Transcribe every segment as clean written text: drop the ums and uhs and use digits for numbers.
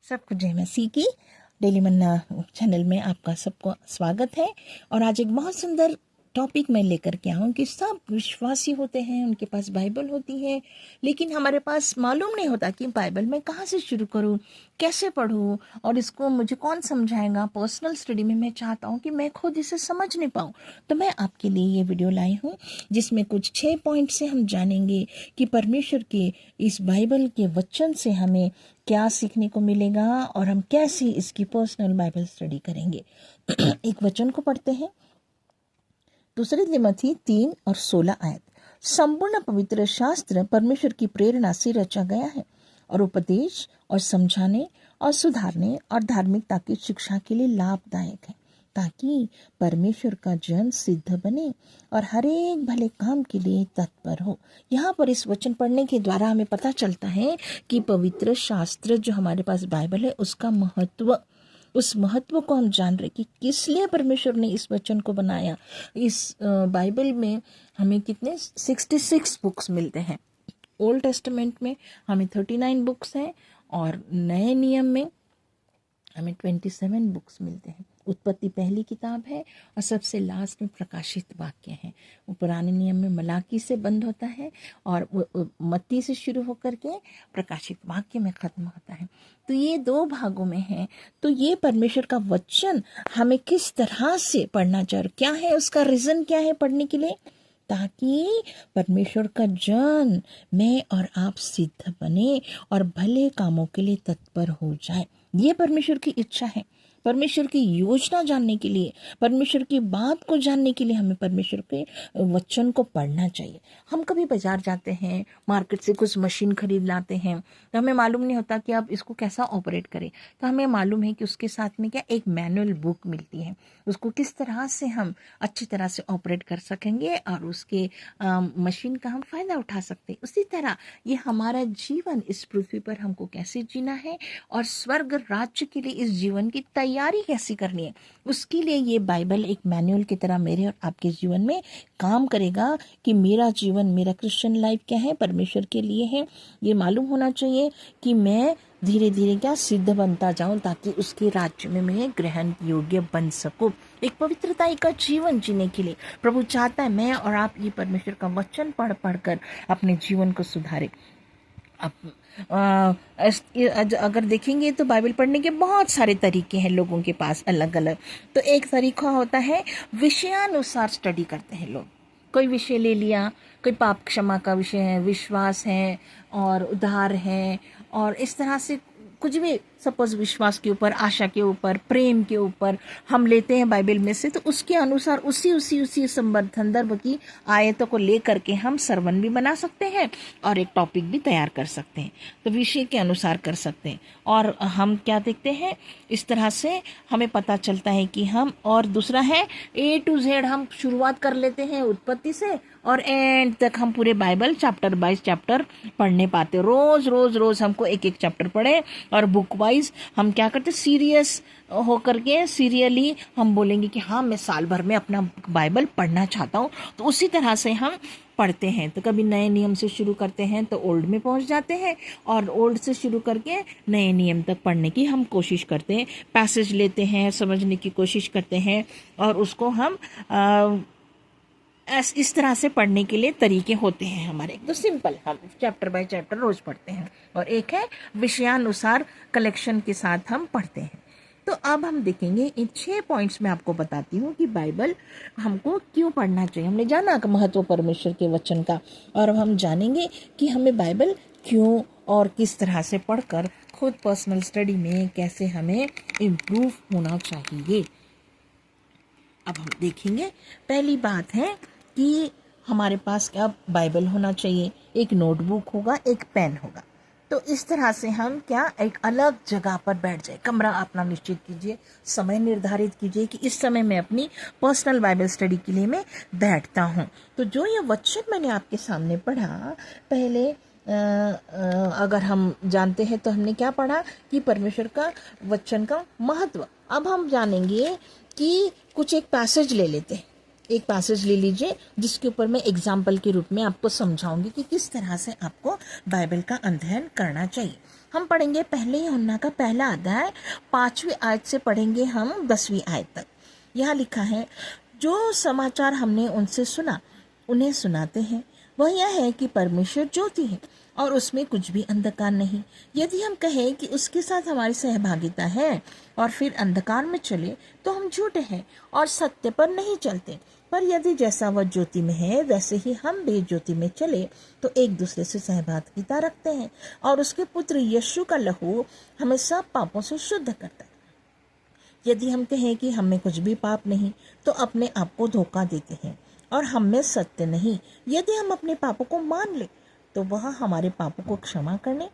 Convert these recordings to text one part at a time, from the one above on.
सबको जय मसीह की। डेली मन्ना चैनल में आपका सबको स्वागत है। और आज एक बहुत सुंदर टॉपिक मैं लेकर के आऊँ कि सब विश्वासी होते हैं, उनके पास बाइबल होती है, लेकिन हमारे पास मालूम नहीं होता कि बाइबल मैं कहाँ से शुरू करूँ, कैसे पढूं और इसको मुझे कौन समझाएगा। पर्सनल स्टडी में मैं चाहता हूँ कि मैं खुद इसे समझ नहीं पाऊँ, तो मैं आपके लिए ये वीडियो लाई हूँ जिसमें कुछ 6 पॉइंट से हम जानेंगे कि परमेश्वर के इस बाइबल के वचन से हमें क्या सीखने को मिलेगा और हम कैसे इसकी पर्सनल बाइबल स्टडी करेंगे। एक वचन को पढ़ते हैं, दूसरी तिमोथी 3 और 16 आयत। संपूर्ण पवित्र शास्त्र परमेश्वर की प्रेरणा से रचा गया है और उपदेश और समझाने और सुधारने और धार्मिकता की शिक्षा के लिए लाभदायक है, ताकि परमेश्वर का जन सिद्ध बने और हर एक भले काम के लिए तत्पर हो। यहाँ पर इस वचन पढ़ने के द्वारा हमें पता चलता है कि पवित्र शास्त्र जो हमारे पास बाइबल है उसका महत्व, उस महत्व को हम जान रहे कि किस लिए परमेश्वर ने इस वचन को बनाया। इस बाइबल में हमें कितने 66 बुक्स मिलते हैं। ओल्ड टेस्टामेंट में हमें 39 बुक्स हैं और नए नियम में हमें 27 बुक्स मिलते हैं। उत्पत्ति पहली किताब है और सबसे लास्ट में प्रकाशित वाक्य है। वो पुराने नियम में मलाकी से बंद होता है और मत्ती से शुरू होकर के प्रकाशित वाक्य में खत्म होता है। तो ये 2 भागों में है। तो ये परमेश्वर का वचन हमें किस तरह से पढ़ना चाहिए, क्या है उसका रीजन, क्या है पढ़ने के लिए, ताकि परमेश्वर का जन मैं और आप सिद्ध बने और भले कामों के लिए तत्पर हो जाए। ये परमेश्वर की इच्छा है। परमेश्वर की योजना जानने के लिए, परमेश्वर की बात को जानने के लिए हमें परमेश्वर के वचन को पढ़ना चाहिए। हम कभी बाजार जाते हैं, मार्केट से कुछ मशीन खरीद लाते हैं, तो हमें मालूम नहीं होता कि अब इसको कैसा ऑपरेट करें। तो हमें मालूम है कि उसके साथ में क्या एक मैनुअल बुक मिलती है, उसको किस तरह से हम अच्छी तरह से ऑपरेट कर सकेंगे और उसके मशीन का हम फायदा उठा सकते हैं। उसी तरह ये हमारा जीवन इस पृथ्वी पर हमको कैसे जीना है और स्वर्ग राज्य के लिए इस जीवन की तैयारी कैसी करनी है, उसके लिए ये बाइबल एक मैनुअल की तरह मेरे और आपके जीवन में काम करेगा कि मेरा जीवन, मेरा क्रिश्चियन लाइफ क्या है, परमेश्वर के लिए है। ये मालूम होना चाहिए कि मैं धीरे धीरे क्या सिद्ध बनता जाऊं, ताकि उसके राज्य में मैं ग्रहण योग्य बन सकूं। एक पवित्रता का जीवन जीने के लिए प्रभु चाहता है मैं और आप ये परमेश्वर का वचन पढ़ पढ़कर अपने जीवन को सुधारें। अगर देखेंगे तो बाइबल पढ़ने के बहुत सारे तरीके हैं लोगों के पास, अलग अलग। तो एक तरीका होता है विषयानुसार स्टडी करते हैं लोग। कोई विषय ले लिया, कोई पाप क्षमा का विषय है, विश्वास है और उद्धार है, और इस तरह से कुछ भी, सपोज विश्वास के ऊपर, आशा के ऊपर, प्रेम के ऊपर हम लेते हैं बाइबल में से, तो उसके अनुसार उसी संदर्भ की आयतों को लेकर के हम सरवन भी बना सकते हैं और एक टॉपिक भी तैयार कर सकते हैं। तो विषय के अनुसार कर सकते हैं। और हम क्या देखते हैं, इस तरह से हमें पता चलता है कि हम, और दूसरा है A to Z हम शुरुआत कर लेते हैं उत्पत्ति से और एंड तक हम पूरे बाइबल चैप्टर बाय चैप्टर पढ़ने पाते। रोज हमको एक चैप्टर पढ़े और बुक वाइज हम क्या करते, सीरियस होकर के सीरियली हम बोलेंगे कि हाँ मैं साल भर में अपना बाइबल पढ़ना चाहता हूँ। तो उसी तरह से हम पढ़ते हैं। तो कभी नए नियम से शुरू करते हैं तो ओल्ड में पहुंच जाते हैं, और ओल्ड से शुरू करके नए नियम तक पढ़ने की हम कोशिश करते हैं। पैसेज लेते हैं, समझने की कोशिश करते हैं, और उसको हम इस तरह से पढ़ने के लिए तरीके होते हैं हमारे। तो सिंपल हम चैप्टर बाय चैप्टर रोज पढ़ते हैं, और एक है विषयानुसार कलेक्शन के साथ हम पढ़ते हैं। तो अब हम देखेंगे इन 6 पॉइंट्स में आपको बताती हूँ कि बाइबल हमको क्यों पढ़ना चाहिए। हमने जाना कि महत्व परमेश्वर के वचन का, और अब हम जानेंगे कि हमें बाइबल क्यों और किस तरह से पढ़कर खुद पर्सनल स्टडी में कैसे हमें इम्प्रूव होना चाहिए। अब हम देखेंगे, पहली बात है कि हमारे पास क्या बाइबल होना चाहिए, एक नोटबुक होगा, एक पेन होगा। तो इस तरह से हम क्या एक अलग जगह पर बैठ जाए, कमरा अपना निश्चित कीजिए, समय निर्धारित कीजिए कि इस समय मैं अपनी पर्सनल बाइबल स्टडी के लिए मैं बैठता हूँ। तो जो ये वचन मैंने आपके सामने पढ़ा, पहले अगर हम जानते हैं तो हमने क्या पढ़ा कि परमेश्वर का वचन का महत्व। अब हम जानेंगे कि कुछ एक पैसेज ले लेते हैं। एक पैसेज ले लीजिए जिसके ऊपर मैं एग्जाम्पल के रूप में आपको समझाऊंगी कि किस तरह से आपको बाइबल का अध्ययन करना चाहिए। हम पढ़ेंगे पहले यूहन्ना का पहला अध्याय 5वीं आयत से पढ़ेंगे हम 10वीं आयत तक। यहाँ लिखा है, जो समाचार हमने उनसे सुना उन्हें सुनाते हैं, वह यह है कि परमेश्वर ज्योति है और उसमें कुछ भी अंधकार नहीं। यदि हम कहें कि उसके साथ हमारी सहभागिता है और फिर अंधकार में चले तो हम झूठे हैं और सत्य पर नहीं चलते। पर यदि जैसा वह ज्योति में है वैसे ही हम भी ज्योति में चले तो एक दूसरे से सहभागिता रखते हैं और उसके पुत्र यीशु का लहू हमें सब पापों से शुद्ध करता है। यदि हम कहें कि हमें कुछ भी पाप नहीं तो अपने आप को धोखा देते हैं और हम में सत्य नहीं। यदि हम अपने पापों को मान ले तो वह हमारे पापों को क्षमा करने,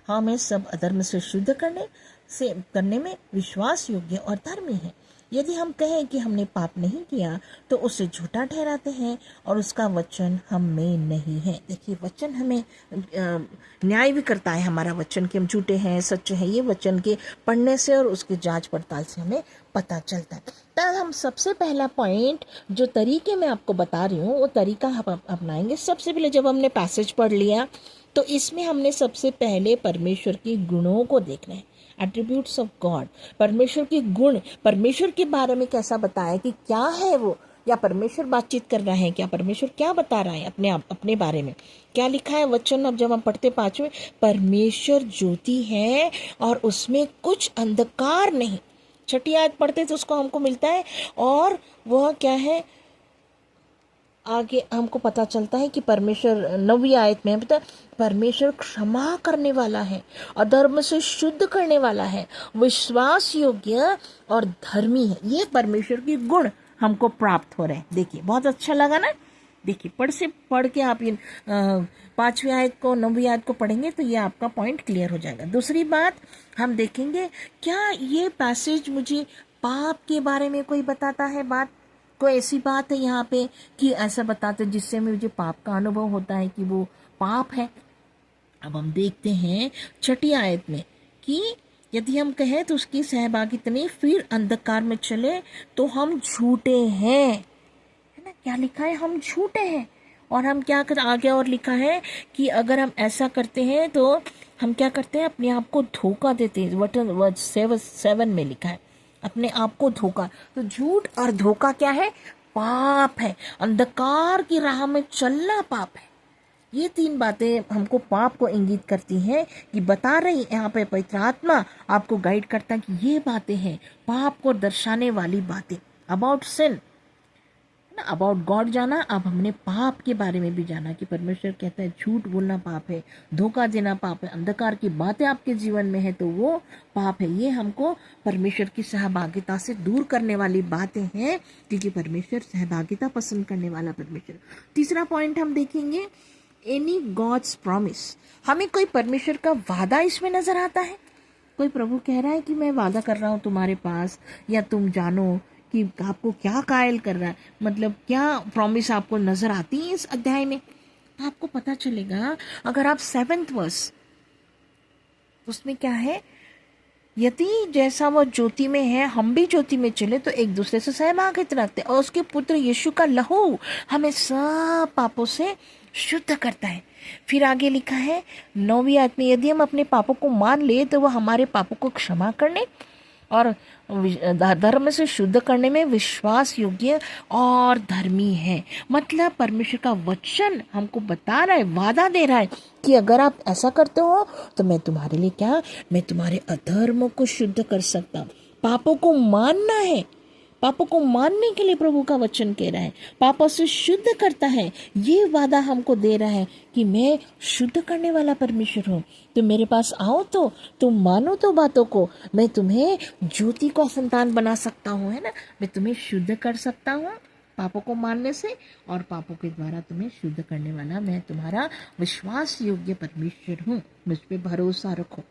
हमें सब अधर्म से शुद्ध करने में विश्वास योग्य और धर्मी है। यदि हम कहें कि हमने पाप नहीं किया तो उसे झूठा ठहराते हैं और उसका वचन हम में नहीं है। देखिए, वचन हमें न्याय भी करता है, हमारा वचन कि हम झूठे हैं सच्चे हैं, ये वचन के पढ़ने से और उसकी जांच पड़ताल से हमें पता चलता है। तब हम सबसे पहला पॉइंट जो तरीके मैं आपको बता रही हूँ वो तरीका हम अपनाएंगे। सबसे पहले जब हमने पैसेज पढ़ लिया तो इसमें हमने सबसे पहले परमेश्वर के गुणों को देखना है, एट्रीब्यूट्स ऑफ गॉड, परमेश्वर के गुण, परमेश्वर के बारे में कैसा बताया कि क्या है वो, या परमेश्वर बातचीत कर रहा है क्या, परमेश्वर क्या बता रहा है अपने बारे में, क्या लिखा है वचन। अब जब हम पढ़ते 5वें, परमेश्वर ज्योति है और उसमें कुछ अंधकार नहीं। 6ठी आयत पढ़ते तो उसको हमको मिलता है और वह क्या है, आगे हमको पता चलता है कि परमेश्वर 9वीं आयत में पता परमेश्वर क्षमा करने वाला है, अधर्म से शुद्ध करने वाला है, विश्वास योग्य और धर्मी है। ये परमेश्वर के गुण हमको प्राप्त हो रहे हैं। देखिए, बहुत अच्छा लगा ना। देखिए, पढ़ के आप ये 5वीं आयत को 9वीं आयत को पढ़ेंगे तो ये आपका पॉइंट क्लियर हो जाएगा। दूसरी बात हम देखेंगे, क्या ये पैसेज मुझे पाप के बारे में कोई बताता है बात, कोई ऐसी बात है यहाँ पे कि ऐसा बताते जिससे मुझे पाप का अनुभव होता है कि वो पाप है। अब हम देखते हैं 6ठी आयत में कि यदि हम कहें तो उसकी सहभागिता नहीं फिर अंधकार में चले तो हम झूठे हैं, है ना। क्या लिखा है, हम झूठे हैं। और हम क्या कर आगे और लिखा है कि अगर हम ऐसा करते हैं तो हम क्या करते हैं, अपने आप को धोखा देते हैं। वर्ड 7 में लिखा है अपने आप को धोखा। तो झूठ और धोखा क्या है, पाप है। अंधकार की राह में चलना पाप है। ये 3 बातें हमको पाप को इंगित करती हैं कि बता रही यहाँ पे पवित्र आत्मा आपको गाइड करता है कि ये बातें हैं पाप को दर्शाने वाली बातें। अबाउट सिन ना, अबाउट गॉड जाना। अब हमने पाप के बारे में भी जाना कि परमेश्वर कहता है झूठ बोलना पाप है, धोखा देना पाप है, अंधकार की बातें आपके जीवन में है तो वो पाप है। ये हमको परमेश्वर की सहभागिता से दूर करने वाली बातें हैं क्योंकि परमेश्वर सहभागिता पसंद करने वाला परमेश्वर। तीसरा पॉइंट हम देखेंगे, एनी गॉड्स प्रॉमिस। हमें कोई परमेश्वर का वादा इसमें नजर आता है। कोई प्रभु कह रहा है कि मैं वादा कर रहा हूँ तुम्हारे पास, या तुम जानो कि आपको क्या कायल कर रहा है, मतलब क्या प्रॉमिस आपको नजर आती है इस अध्याय में। आपको पता चलेगा अगर आप 7th वर्स, उसमें क्या है, यदि जैसा वह ज्योति में है हम भी ज्योति में चले तो एक दूसरे से सहभागिता रखते और उसके पुत्र यीशु का लहू हमें सब पापों से शुद्ध करता है। फिर आगे लिखा है 9वीं आयत में, यदि हम अपने पापों को मान ले तो वह हमारे पापों को क्षमा करने और धर्म से शुद्ध करने में विश्वास योग्य और धर्मी है। मतलब परमेश्वर का वचन हमको बता रहा है, वादा दे रहा है कि अगर आप ऐसा करते हो तो मैं तुम्हारे लिए क्या, मैं तुम्हारे अधर्म को शुद्ध कर सकता हूँ। पापों को मानना है, पापों को मानने के लिए प्रभु का वचन कह रहा है, पापों से शुद्ध करता है। ये वादा हमको दे रहा है कि मैं शुद्ध करने वाला परमेश्वर हूँ। तुम मेरे पास आओ तो तुम मानो तो बातों को, मैं तुम्हें ज्योति का संतान बना सकता हूँ, है ना। मैं तुम्हें शुद्ध कर सकता हूँ पापों को मानने से, और पापों के द्वारा तुम्हें शुद्ध करने वाला मैं तुम्हारा विश्वास योग्य परमेश्वर हूँ। मुझ पे भरोसा रखो।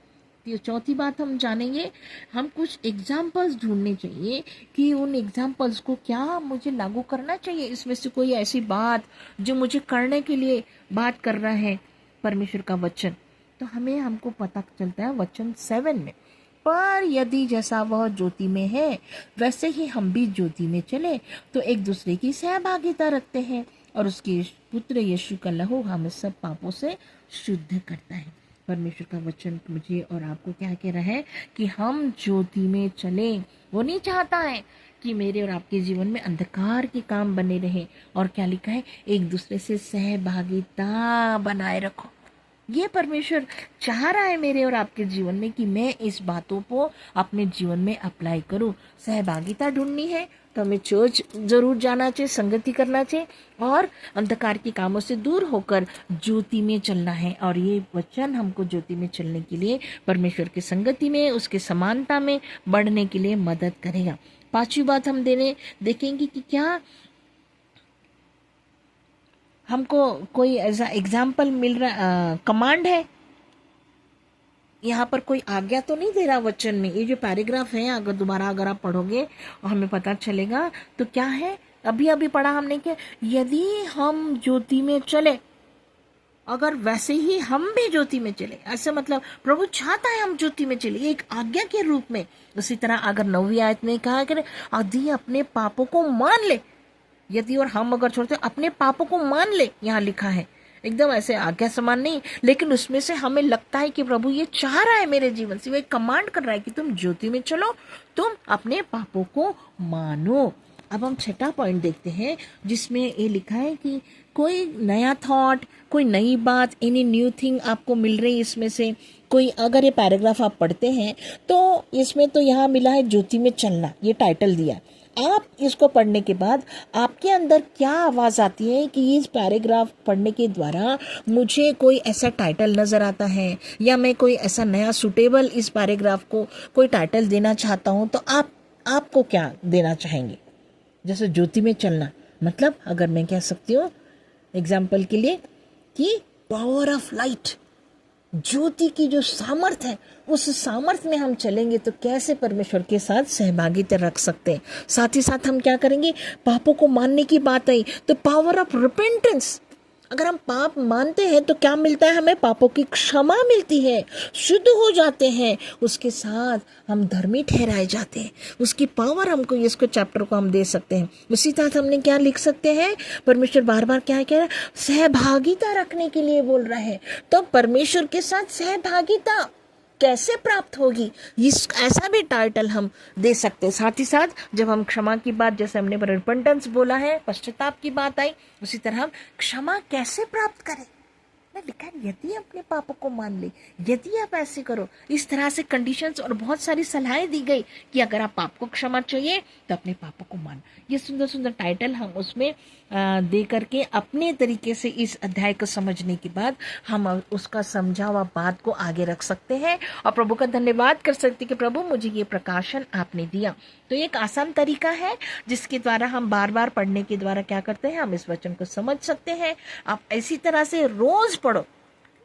तो चौथी बात हम जानेंगे, हम कुछ एग्जाम्पल्स ढूंढने चाहिए कि उन एग्जाम्पल्स को क्या मुझे लागू करना चाहिए। इसमें से कोई ऐसी बात जो मुझे करने के लिए बात कर रहा है परमेश्वर का वचन, तो हमको पता चलता है वचन 7 में, पर यदि जैसा वह ज्योति में है वैसे ही हम भी ज्योति में चले तो एक दूसरे की सहभागिता रखते हैं और उसके पुत्र यीशु का लहू हमें सब पापों से शुद्ध करता है। परमेश्वर का वचन मुझे और आपको क्या कह रहा है कि हम ज्योति में चलें। वो नहीं चाहता है कि मेरे और आपके जीवन में अंधकार के काम बने रहे। और क्या लिखा है, एक दूसरे से सहभागिता बनाए रखो। ये परमेश्वर चाह रहा है मेरे और आपके जीवन में कि मैं इस बातों को अपने जीवन में अप्लाई करूं। सहभागिता ढूंढनी है तो हमें चर्च जरूर जाना चाहिए, संगति करना चाहिए और अंधकार के कामों से दूर होकर ज्योति में चलना है। और ये वचन हमको ज्योति में चलने के लिए, परमेश्वर की संगति में, उसके समानता में बढ़ने के लिए मदद करेगा। पांचवी बात हम देखेंगे कि क्या हमको कोई ऐसा एग्जाम्पल मिल रहा, कमांड है, यहाँ पर कोई आज्ञा तो नहीं दे रहा वचन में। ये जो पैराग्राफ है अगर दोबारा अगर आप पढ़ोगे और हमें पता चलेगा तो क्या है, अभी अभी पढ़ा हमने कि यदि हम ज्योति में चले, अगर वैसे ही हम भी ज्योति में चले, ऐसे मतलब प्रभु चाहता है हम ज्योति में चले, एक आज्ञा के रूप में। उसी तरह अगर 9वीं आयत में कहा कि यदि अपने पापों को मान ले, यदि और हम अगर छोड़ते अपने पापों को मान ले, यहाँ लिखा है एकदम ऐसे आज्ञा समान नहीं, लेकिन उसमें से हमें लगता है कि प्रभु ये चाह रहा है मेरे जीवन से, वो एक कमांड कर रहा है कि तुम ज्योति में चलो, तुम अपने पापों को मानो। अब हम छठा पॉइंट देखते हैं जिसमें ये लिखा है कि कोई नया थॉट, कोई नई बात, एनी न्यू थिंग आपको मिल रही है इसमें से कोई। अगर ये पैराग्राफ आप पढ़ते हैं तो इसमें तो यहाँ मिला है ज्योति में चलना, ये टाइटल दिया। आप इसको पढ़ने के बाद आपके अंदर क्या आवाज़ आती है कि इस पैराग्राफ पढ़ने के द्वारा मुझे कोई ऐसा टाइटल नज़र आता है या मैं कोई ऐसा नया सूटेबल इस पैराग्राफ को कोई टाइटल देना चाहता हूँ, तो आपको क्या देना चाहेंगे? जैसे ज्योति में चलना मतलब अगर मैं कह सकती हूँ एग्जाम्पल के लिए कि पावर ऑफ लाइट, ज्योति की जो सामर्थ है, उस सामर्थ में हम चलेंगे तो कैसे परमेश्वर के साथ सहभागिता रख सकते हैं। साथ ही साथ हम क्या करेंगे, पापों को मानने की बात आई तो पावर ऑफ रिपेंटेंस, अगर हम पाप मानते हैं तो क्या मिलता है, हमें पापों की क्षमा मिलती है, शुद्ध हो जाते हैं, उसके साथ हम धर्मी ठहराए जाते हैं। उसकी पावर हमको, इसको चैप्टर को हम दे सकते हैं। उसी तरह हमने क्या लिख सकते हैं, परमेश्वर बार बार क्या कह रहा है, सहभागिता रखने के लिए बोल रहा है। तो परमेश्वर के साथ सहभागिता कैसे प्राप्त होगी, इस ऐसा भी टाइटल हम दे सकते हैं। साथ ही साथ जब हम क्षमा की बात, जैसे हमने रिपेंटेंस बोला है, पश्चाताप की बात आई, उसी तरह हम क्षमा कैसे प्राप्त करें, मैं लिखा है यदि अपने पापों को मान ले, यदि आप ऐसे करो, इस तरह से कंडीशंस और बहुत सारी सलाहें दी गई कि अगर आप पाप को क्षमा चाहिए तो अपने पापों को मान। ये सुंदर सुंदर टाइटल हम उसमें दे करके अपने तरीके से इस अध्याय को समझने के बाद हम उसका समझा हुआ बात को आगे रख सकते हैं और प्रभु का धन्यवाद कर सकते हैं कि प्रभु मुझे ये प्रकाशन आपने दिया। तो एक आसान तरीका है जिसके द्वारा हम बार बार पढ़ने के द्वारा क्या करते हैं, हम इस वचन को समझ सकते हैं। आप इसी तरह से रोज पढ़ो,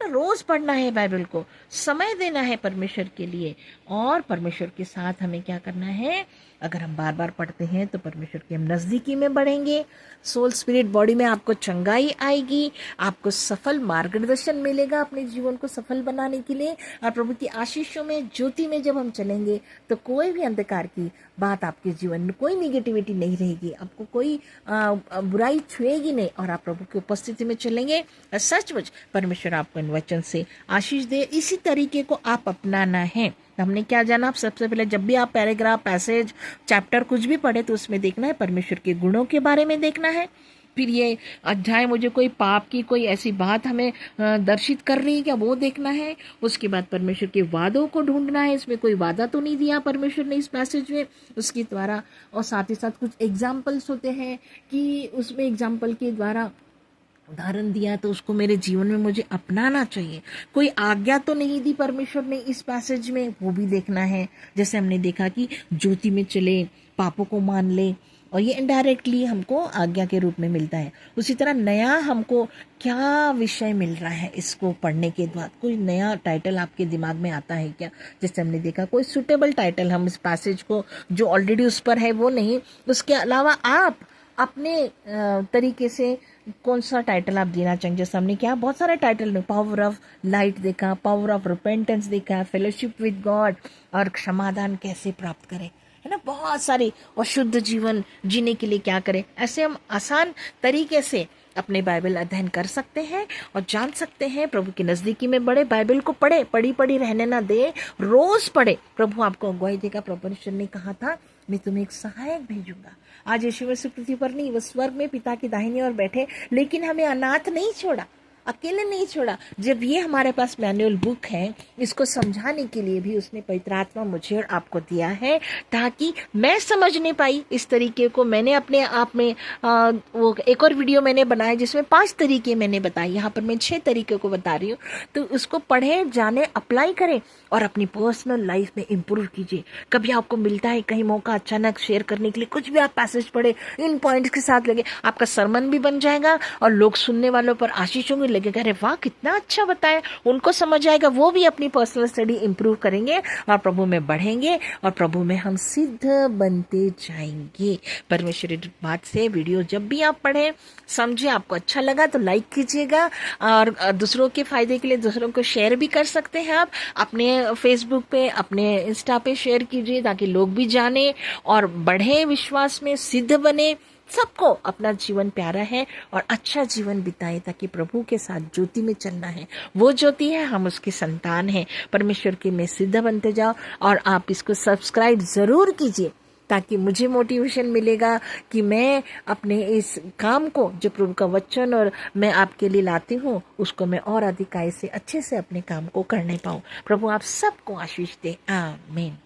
रोज पढ़ना है बाइबल को, समय देना है परमेश्वर के लिए और परमेश्वर के साथ हमें क्या करना है, अगर हम बार बार पढ़ते हैं तो परमेश्वर की हम नज़दीकी में बढ़ेंगे, सोल स्पिरिट बॉडी में आपको चंगाई आएगी, आपको सफल मार्गदर्शन मिलेगा अपने जीवन को सफल बनाने के लिए। और प्रभु की आशीषों में, ज्योति में जब हम चलेंगे तो कोई भी अंधकार की बात आपके जीवन में, कोई निगेटिविटी नहीं रहेगी, आपको कोई बुराई छुएगी नहीं और आप प्रभु की उपस्थिति में चलेंगे। सचमुच परमेश्वर आपको इन वचन से आशीष दे। इसी तरीके को आप अपनाना है। हमने क्या जाना, आप सबसे पहले जब भी आप पैराग्राफ, पैसेज, चैप्टर कुछ भी पढ़े तो उसमें देखना है परमेश्वर के गुणों के बारे में देखना है। फिर ये अध्याय मुझे कोई पाप की कोई ऐसी बात हमें दर्शित कर रही है क्या, वो देखना है। उसके बाद परमेश्वर के वादों को ढूंढना है, इसमें कोई वादा तो नहीं दिया परमेश्वर ने इस पैसेज में, उसके द्वारा। और साथ ही साथ कुछ एग्जाम्पल्स होते हैं कि उसमें एग्जाम्पल के द्वारा उदाहरण दिया तो उसको मेरे जीवन में मुझे अपनाना चाहिए। कोई आज्ञा तो नहीं दी परमेश्वर ने इस पैसेज में, वो भी देखना है। जैसे हमने देखा कि ज्योति में चले, पापों को मान ले, और ये इनडायरेक्टली हमको आज्ञा के रूप में मिलता है। उसी तरह नया हमको क्या विषय मिल रहा है इसको पढ़ने के बाद, कोई नया टाइटल आपके दिमाग में आता है क्या। जैसे हमने देखा कोई सुटेबल टाइटल हम इस पैसेज को, जो ऑलरेडी उस पर है वो नहीं, उसके अलावा आप अपने तरीके से कौन सा टाइटल आप देना चाहेंगे। जैसे हमने क्या बहुत सारे टाइटल में पावर ऑफ लाइट देखा, पावर ऑफ रिपेंटेंस देखा, फेलोशिप विद गॉड, और क्षमादान कैसे प्राप्त करें, है ना, बहुत सारे। और शुद्ध जीवन जीने के लिए क्या करें, ऐसे हम आसान तरीके से अपने बाइबल अध्ययन कर सकते हैं और जान सकते हैं। प्रभु की नज़दीकी में बढ़े, बाइबल को पढ़े, पढ़ी पढ़ी रहने ना दे, रोज पढ़े। प्रभु आपको अगुवाई देगा। प्रभु परमेश्वर ने कहा था मैं तुम्हें एक सहायक भेजूंगा। आज यीशु मसीह पृथ्वी पर नहीं, वो स्वर्ग में पिता की दाहिनी ओर बैठे, लेकिन हमें अनाथ नहीं छोड़ा, अकेले नहीं छोड़ा। जब ये हमारे पास मैनुअल बुक है, इसको समझाने के लिए भी उसने पवित्र आत्मा मुझे और आपको दिया है, ताकि मैं समझ नहीं पाई इस तरीके को। मैंने अपने आप में वो एक और वीडियो मैंने बनाया जिसमें 5 तरीके मैंने बताए, यहाँ पर मैं 6 तरीके को बता रही हूँ। तो उसको पढ़े, जाने, अप्लाई करें और अपनी पर्सनल लाइफ में इम्प्रूव कीजिए। कभी आपको मिलता है कहीं मौका अचानक शेयर करने के लिए, कुछ भी आप पैसेज पढ़े, इन पॉइंट्स के साथ लगे, आपका सरमन भी बन जाएगा और लोग सुनने वालों पर आशीष होंगे, लगेगा अरे वाह कितना अच्छा बताया, उनको समझ आएगा, वो भी अपनी पर्सनल स्टडी इंप्रूव करेंगे और प्रभु में बढ़ेंगे और प्रभु में हम सिद्ध बनते जाएंगे। परमेश्वरी बात से वीडियो जब भी आप पढ़ें, समझे, आपको अच्छा लगा तो लाइक कीजिएगा और दूसरों के फायदे के लिए दूसरों को शेयर भी कर सकते हैं। आप अपने फेसबुक पे, अपने इंस्टा पे शेयर कीजिए ताकि लोग भी जाने और बढ़े, विश्वास में सिद्ध बने। सबको अपना जीवन प्यारा है और अच्छा जीवन बिताए, ताकि प्रभु के साथ ज्योति में चलना है। वो ज्योति है, हम उसकी संतान हैं। परमेश्वर के में सिद्ध बनते जाओ और आप इसको सब्सक्राइब जरूर कीजिए, ताकि मुझे मोटिवेशन मिलेगा कि मैं अपने इस काम को, जो प्रभु का वचन और मैं आपके लिए लाती हूँ, उसको मैं और अधिकाई से अच्छे से अपने काम को करने पाऊँ। प्रभु आप सबको आशीष दे। आमीन।